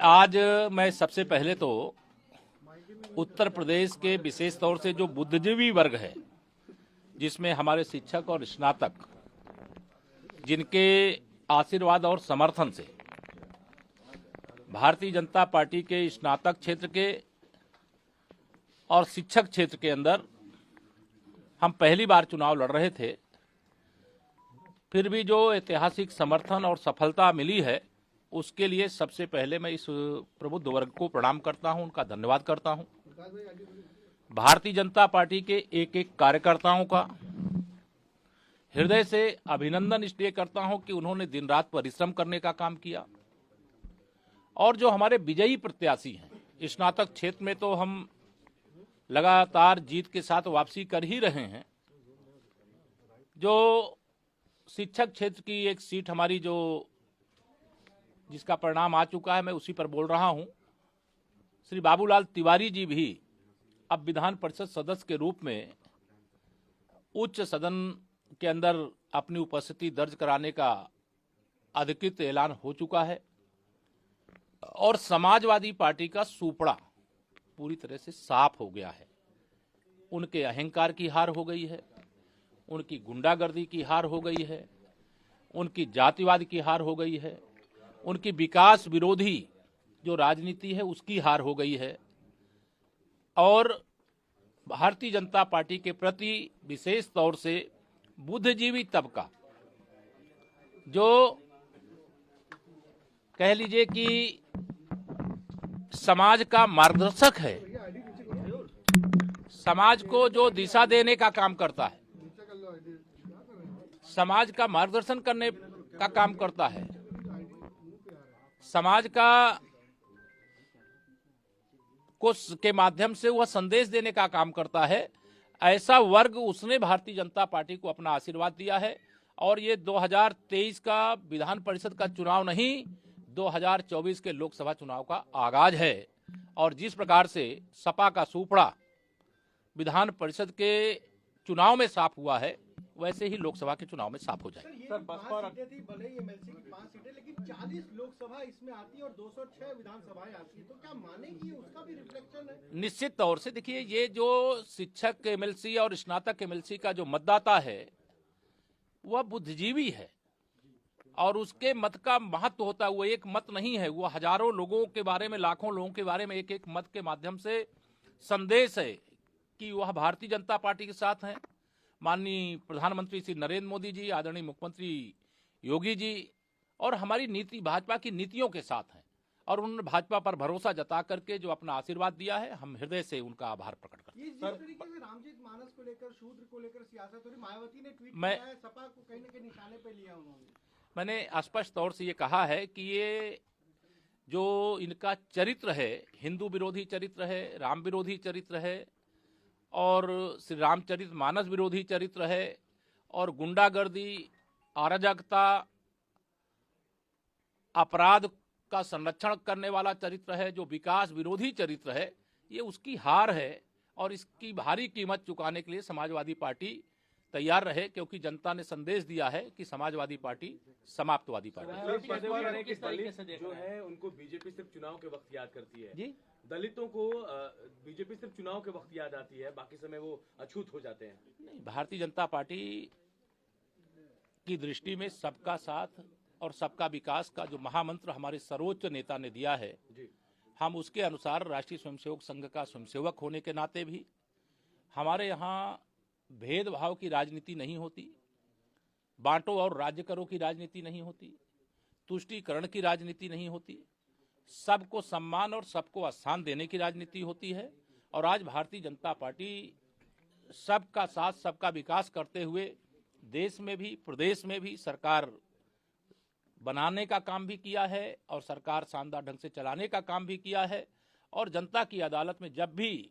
आज मैं सबसे पहले तो उत्तर प्रदेश के विशेष तौर से जो बुद्धिजीवी वर्ग है, जिसमें हमारे शिक्षक और स्नातक, जिनके आशीर्वाद और समर्थन से भारतीय जनता पार्टी के स्नातक क्षेत्र के और शिक्षक क्षेत्र के अंदर हम पहली बार चुनाव लड़ रहे थे, फिर भी जो ऐतिहासिक समर्थन और सफलता मिली है, उसके लिए सबसे पहले मैं इस प्रबुद्ध वर्ग को प्रणाम करता हूं, उनका धन्यवाद करता हूं। भारतीय जनता पार्टी के एक एक कार्यकर्ताओं का हृदय से अभिनंदन इसलिए करता हूं कि उन्होंने दिन रात परिश्रम करने का काम किया। और जो हमारे विजयी प्रत्याशी हैं, स्नातक क्षेत्र में तो हम लगातार जीत के साथ वापसी कर ही रहे हैं। जो शिक्षक क्षेत्र की एक सीट हमारी जिसका परिणाम आ चुका है, मैं उसी पर बोल रहा हूं। श्री बाबूलाल तिवारी जी भी अब विधान परिषद सदस्य के रूप में उच्च सदन के अंदर अपनी उपस्थिति दर्ज कराने का अधिकृत ऐलान हो चुका है। और समाजवादी पार्टी का सूपड़ा पूरी तरह से साफ हो गया है। उनके अहंकार की हार हो गई है, उनकी गुंडागर्दी की हार हो गई है, उनकी जातिवाद की हार हो गई है, उनकी विकास विरोधी जो राजनीति है उसकी हार हो गई है। और भारतीय जनता पार्टी के प्रति विशेष तौर से बुद्धिजीवी तबका, जो कह लीजिए कि समाज का मार्गदर्शक है, समाज को जो दिशा देने का काम करता है, समाज का मार्गदर्शन करने का काम करता है, समाज के माध्यम से वह संदेश देने का काम करता है, ऐसा वर्ग उसने भारतीय जनता पार्टी को अपना आशीर्वाद दिया है। और ये 2023 का विधान परिषद का चुनाव नहीं, 2024 के लोकसभा चुनाव का आगाज है। और जिस प्रकार से सपा का सूपड़ा विधान परिषद के चुनाव में साफ हुआ है, वैसे ही लोकसभा के चुनाव में साफ हो जाएगी। सर, बसपा सीटें थी, भले ही एमएलसी की 5 सीटें, लेकिन 40 लोकसभा इसमें आती है और 206 विधानसभाएं आती है, तो क्या माने कि उसका भी रिफ्लेक्शन है? निश्चित तौर से देखिए, ये जो शिक्षक एमएलसी और स्नातक एमएलसी का जो मतदाता है, वह बुद्धिजीवी है और उसके मत का महत्व होता है। वो एक मत नहीं है, वो हजारों लोगों के बारे में, लाखों लोगों के बारे में एक एक मत के माध्यम से संदेश है कि वह भारतीय जनता पार्टी के साथ हैं। माननीय प्रधानमंत्री श्री नरेंद्र मोदी जी, आदरणीय मुख्यमंत्री योगी जी और हमारी नीति, भाजपा की नीतियों के साथ हैं। और उन्होंने भाजपा पर भरोसा जता करके जो अपना आशीर्वाद दिया है, हम हृदय से उनका आभार प्रकट करते हैं। जिस तरीके से रामजीत मानस को लेकर, शूद्र को लेकर सियासत हो रही, मायावती ने ट्वीट किया है, सपा को कहीं न कहीं निशाने पे लिया उन्होंने। मैंने स्पष्ट तौर से ये कहा है कि ये जो इनका चरित्र है, हिंदू विरोधी चरित्र है, राम विरोधी चरित्र है और श्री रामचरित मानस विरोधी चरित्र है और गुंडागर्दी, अराजकता, अपराध का संरक्षण करने वाला चरित्र है, जो विकास विरोधी चरित्र है, ये उसकी हार है। और इसकी भारी कीमत चुकाने के लिए समाजवादी पार्टी तैयार रहे, क्योंकि जनता ने संदेश दिया है कि समाजवादी पार्टी समाप्तवादी पार्टी जो है उनको बीजेपी सिर्फ चुनाव के वक्त याद करती है। जी, दलितों को बीजेपी सिर्फ चुनाव के वक्त याद आती है, बाकी समय वो अछूत हो जाते हैं। नहीं, भारतीय जनता पार्टी की दृष्टि में सबका साथ और सबका विकास का जो महामंत्र हमारे सर्वोच्च नेता ने दिया है, हम उसके अनुसार राष्ट्रीय स्वयंसेवक संघ का स्वयंसेवक होने के नाते भी हमारे यहाँ भेदभाव की राजनीति नहीं होती, बांटो और राज्य करो की राजनीति नहीं होती, तुष्टीकरण की राजनीति नहीं होती, सबको सम्मान और सबको स्थान देने की राजनीति होती है। और आज भारतीय जनता पार्टी सबका साथ, सबका विकास करते हुए देश में भी, प्रदेश में भी सरकार बनाने का काम भी किया है और सरकार शानदार ढंग से चलाने का काम भी किया है। और जनता की अदालत में जब भी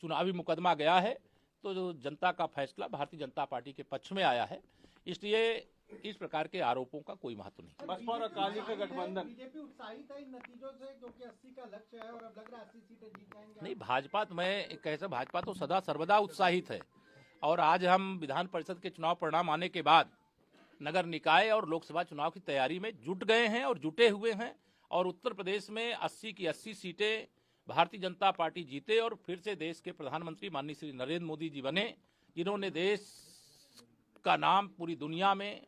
चुनावी मुकदमा गया है, तो जो जनता का फैसला भारतीय जनता पार्टी के पक्ष में आया है। इसलिए इस प्रकार के आरोपों का कोई महत्व नहीं। बसपा और अकाली का गठबंधन, बीजेपी उत्साहित है इन नतीजों से, क्योंकि 80 का लक्ष्य है और अब लग रहा है 80 सीटें जीत जाएंगे। नहीं, भाजपा तो सदा सर्वदा उत्साहित है। और आज हम विधान परिषद के चुनाव परिणाम आने के बाद नगर निकाय और लोकसभा चुनाव की तैयारी में जुट गए हैं और जुटे हुए हैं। और उत्तर प्रदेश में 80 की 80 सीटें भारतीय जनता पार्टी जीते और फिर से देश के प्रधानमंत्री माननीय श्री नरेंद्र मोदी जी बने, जिन्होंने देश का नाम पूरी दुनिया में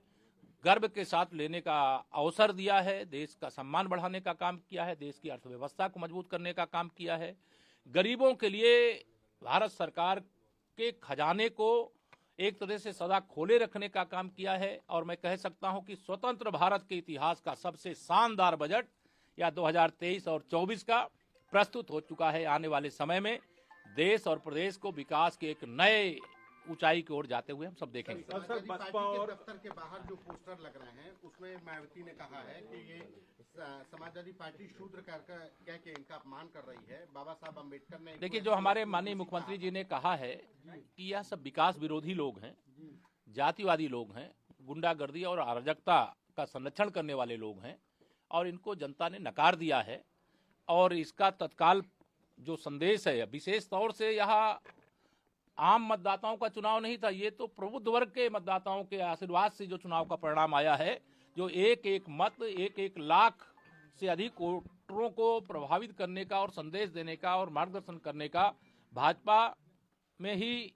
गर्व के साथ लेने का अवसर दिया है, देश का सम्मान बढ़ाने का काम किया है, देश की अर्थव्यवस्था को मजबूत करने का काम किया है, गरीबों के लिए भारत सरकार के खजाने को एक तरह से सदा खोले रखने का काम किया है। और मैं कह सकता हूं कि स्वतंत्र भारत के इतिहास का सबसे शानदार बजट या 2023 और 24 का प्रस्तुत हो चुका है। आने वाले समय में देश और प्रदेश को विकास के एक नए ऊंचाई की ओर जाते हुए हम सब देखेंगे। समाजवादी पार्टी के दफ्तर के बाहर जो पोस्टर लग रहे हैं उसमें मायावती ने कहा है कि ये समाजवादी पार्टी शूद्र कह के इनका अपमान कर रही है। बाबा साहब अम्बेडकर ने देखिए, जो हमारे माननीय मुख्यमंत्री जी ने कहा है कि यह सब विकास विरोधी लोग हैं, जातिवादी लोग हैं, गुंडागर्दी और अराजकता का संरक्षण करने वाले लोग हैं और इनको जनता ने नकार दिया है। और इसका तत्काल जो संदेश है, विशेष तौर से यहाँ आम मतदाताओं का चुनाव नहीं था, ये तो प्रबुद्ध वर्ग के मतदाताओं के आशीर्वाद से जो चुनाव का परिणाम आया है, जो एक एक मत 1-1 लाख से अधिक वोटरों को प्रभावित करने का और संदेश देने का और मार्गदर्शन करने का, भाजपा में ही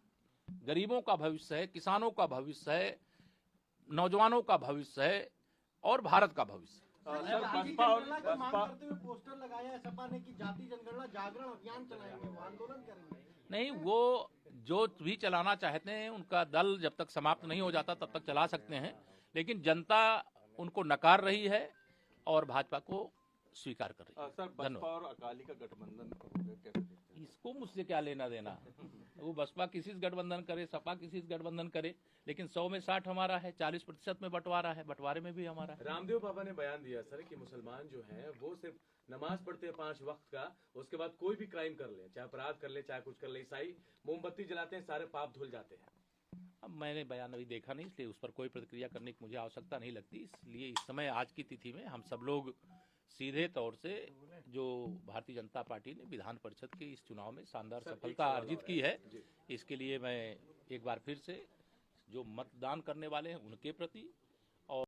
गरीबों का भविष्य है, किसानों का भविष्य है, नौजवानों का भविष्य है और भारत का भविष्य। मांग करते हुए पोस्टर लगाया है सपा ने कि जाति जनगणना जागरण अभियान चलाएंगे, वो आंदोलन करेंगे। नहीं, वो जो भी चलाना चाहते हैं उनका दल जब तक समाप्त नहीं हो जाता तब तक चला सकते हैं, लेकिन जनता उनको नकार रही है और भाजपा को स्वीकार कर रही है। सर, बसपा और अकाली का गठबंधन हो गया, कैसे देखते हैं? इसको मुझसे क्या लेना देना। वो बसपा किसी से गठबंधन करे, सपा किसी से गठबंधन करे, लेकिन 100 में 60 हमारा है, 40% में बंटवारा है, बंटवारे में भी हमारा है। रामदेव बाबा ने बयान दिया सर कि मुसलमान जो हैं वो सिर्फ नमाज पढ़ते हैं 5 वक्त का, उसके बाद कोई भी क्राइम कर ले, चाहे अपराध कर ले, चाहे कुछ कर ले, ईसाई मोमबत्ती जलाते हैं, सारे पाप धुल जाते हैं। अब मैंने बयान अभी देखा नहीं, इसलिए उस पर कोई प्रतिक्रिया करने की मुझे आवश्यकता नहीं लगती। इसलिए इस समय आज की तिथि में हम सब लोग सीधे तौर से जो भारतीय जनता पार्टी ने विधान परिषद के इस चुनाव में शानदार सफलता अर्जित की है, इसके लिए मैं एक बार फिर से जो मतदान करने वाले हैं उनके प्रति